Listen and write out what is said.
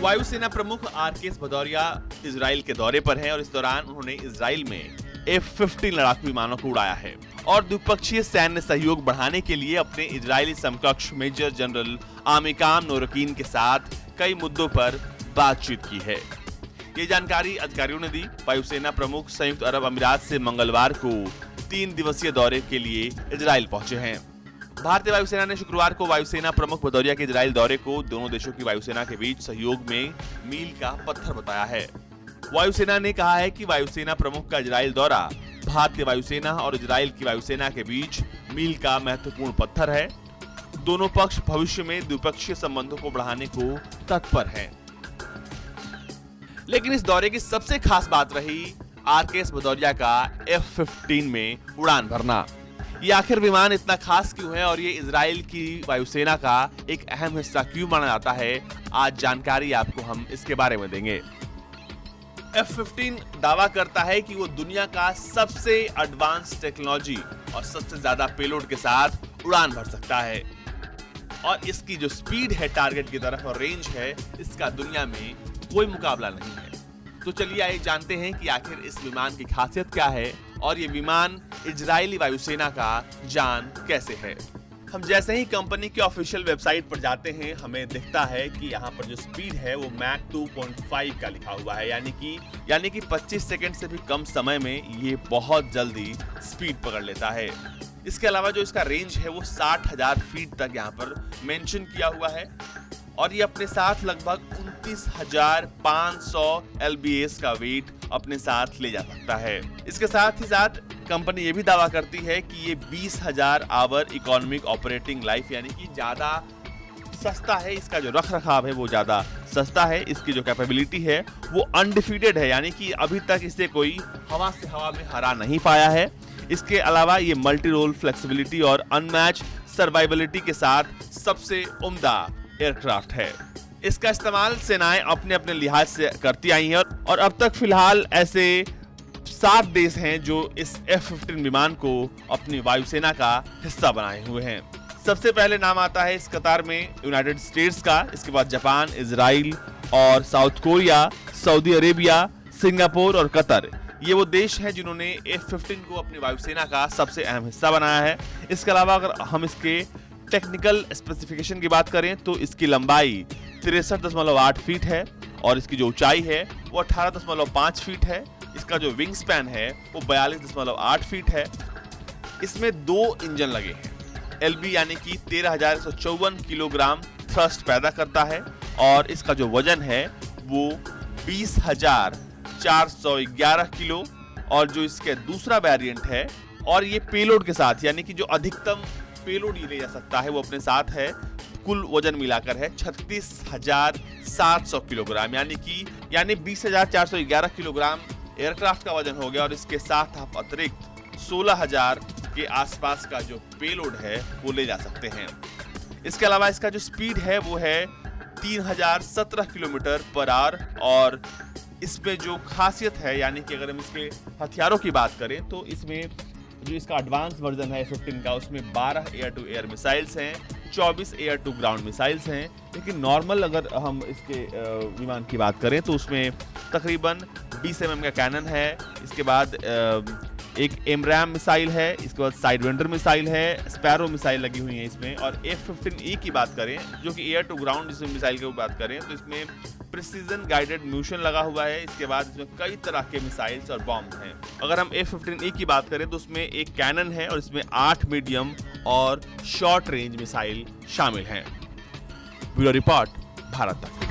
वायुसेना प्रमुख RKS Bhadauria Israel के दौरे पर हैं और इस दौरान उन्होंने इजराइल में F-15 लड़ाकू विमानों को उड़ाया है और द्विपक्षीय सैन्य सहयोग बढ़ाने के लिए अपने इजरायली समकक्ष मेजर जनरल आमिकाम नोरकीन के साथ कई मुद्दों पर बातचीत की है। ये जानकारी अधिकारियों ने दी। वायुसेना प्रमुख संयुक्त अरब अमीरात से मंगलवार को 3 दिवसीय दौरे के लिए इजराइल पहुंचे हैं। भारतीय वायुसेना ने शुक्रवार को वायुसेना प्रमुख भदौरिया के इजराइल दौरे को दोनों देशों की वायुसेना के बीच सहयोग में मील का पत्थर बताया है। वायुसेना ने कहा है कि वायुसेना प्रमुख का इजराइल दौरा भारतीय वायुसेना और इजराइल की वायुसेना के बीच मील का महत्वपूर्ण पत्थर है। दोनों पक्ष भविष्य में द्विपक्षीय संबंधों को बढ़ाने को तत्पर हैं। लेकिन इस दौरे की सबसे खास बात रही आरकेएस भदौरिया का F-15 में उड़ान भरना। ये आखिर विमान इतना खास क्यों है और ये इजराइल की वायुसेना का एक अहम हिस्सा क्यों माना जाता है, आज जानकारी आपको हम इसके बारे में देंगे। F-15 दावा करता है कि वो दुनिया का सबसे एडवांस टेक्नोलॉजी और सबसे ज्यादा पेलोड के साथ उड़ान भर सकता है और इसकी जो स्पीड है टारगेट की तरफ और रेंज है, इसका दुनिया में कोई मुकाबला नहीं है। तो चलिए आइए जानते हैं कि आखिर इस विमान की खासियत क्या है और ये विमान इजरायली वायुसेना का जान कैसे है। हम जैसे ही कंपनी के ऑफिशियल वेबसाइट पर जाते हैं, हमें दिखता है कि यहाँ पर जो स्पीड है वो मैक 2.5 का लिखा हुआ है, यानी कि 25 सेकंड से भी कम समय में ये बहुत जल्दी स्पीड पकड़ लेता है। इसके अलावा जो इसका रेंज है वो 60,000 फीट तक यहाँ पर मेंशन किया हुआ है और ये अपने साथ लगभग 29,500 LBS का वेट अपने साथ ले जा सकता है। इसके साथ ही साथ कंपनी ये भी दावा करती है कि ये 20,000 आवर इकोनॉमिक ऑपरेटिंग लाइफ यानी कि ज्यादा सस्ता है। इसका जो रख रखाव है वो ज्यादा सस्ता है। इसकी जो कैपेबिलिटी है वो अनडिफीटेड है, यानी कि अभी तक इसे कोई हवा से हवा में हरा नहीं पाया है। इसके अलावा ये मल्टी रोल फ्लेक्सिबिलिटी और अनमैच सर्वाइवलिटी के साथ सबसे उम्दा एयरक्राफ्ट है। इसका इस्तेमाल सेनाएं अपने अपने लिहाज से करती आई हैं और अब तक फिलहाल ऐसे 7 देश हैं जो इस F-15 विमान को अपनी वायुसेना का हिस्सा बनाए हुए हैं। सबसे पहले नाम आता है इस कतार में यूनाइटेड स्टेट्स का, इसके बाद जापान, इजराइल और south Korea, Saudi Arabia, Singapore और कतर। ये वो देश हैं जिन्होंने F-15 को अपनी वायुसेना का सबसे अहम हिस्सा बनाया है। इसके अलावा अगर हम इसके टेक्निकल स्पेसिफिकेशन की बात करें तो इसकी लंबाई 63.8 फीट है और इसकी जो ऊंचाई है वो 18.5 फीट है। इसका जो विंग स्पैन है वो 42.8 फीट है। इसमें 2 इंजन लगे हैं। LB यानी कि 13,154 किलोग्राम थ्रस्ट पैदा करता है और इसका जो वजन है वो 20,411 किलो और जो इसके दूसरा वेरिएंट है और ये पेलोड के साथ यानी कि जो अधिकतम पेलोड ये ले जा सकता है वो अपने साथ है, कुल वजन मिलाकर है 36,700 किलोग्राम यानी 20,411 किलोग्राम एयरक्राफ्ट का वजन हो गया और इसके साथ आप अतिरिक्त 16,000 के आसपास का जो पेलोड है वो ले जा सकते हैं। इसके अलावा इसका जो स्पीड है वो है 3,017 किलोमीटर पर आवर और इसमें जो खासियत है यानी कि अगर हम इसके हथियारों की बात करें तो इसमें जो इसका एडवांस वर्जन है F-15 का उसमें 12 एयर टू एयर मिसाइल्स हैं, 24 एयर टू ग्राउंड मिसाइल्स हैं। लेकिन नॉर्मल अगर हम इसके विमान की बात करें तो उसमें तकरीबन 20 mm का कैनन है। इसके बाद एक एमरैम मिसाइल है, इसके बाद साइडविंडर मिसाइल है, स्पैरो मिसाइल लगी हुई है इसमें। और F-15E की बात करें जो कि एयर टू ग्राउंड मिसाइल की बात करें तो इसमें प्रिसीजन गाइडेड म्यूशन लगा हुआ है। इसके बाद इसमें कई तरह के मिसाइल्स और बॉम्ब हैं। अगर हम F-15E की बात करें तो उसमें एक कैनन है और इसमें 8 मीडियम और शॉर्ट रेंज मिसाइल शामिल हैं। ब्यूरो रिपोर्ट, भारत तक।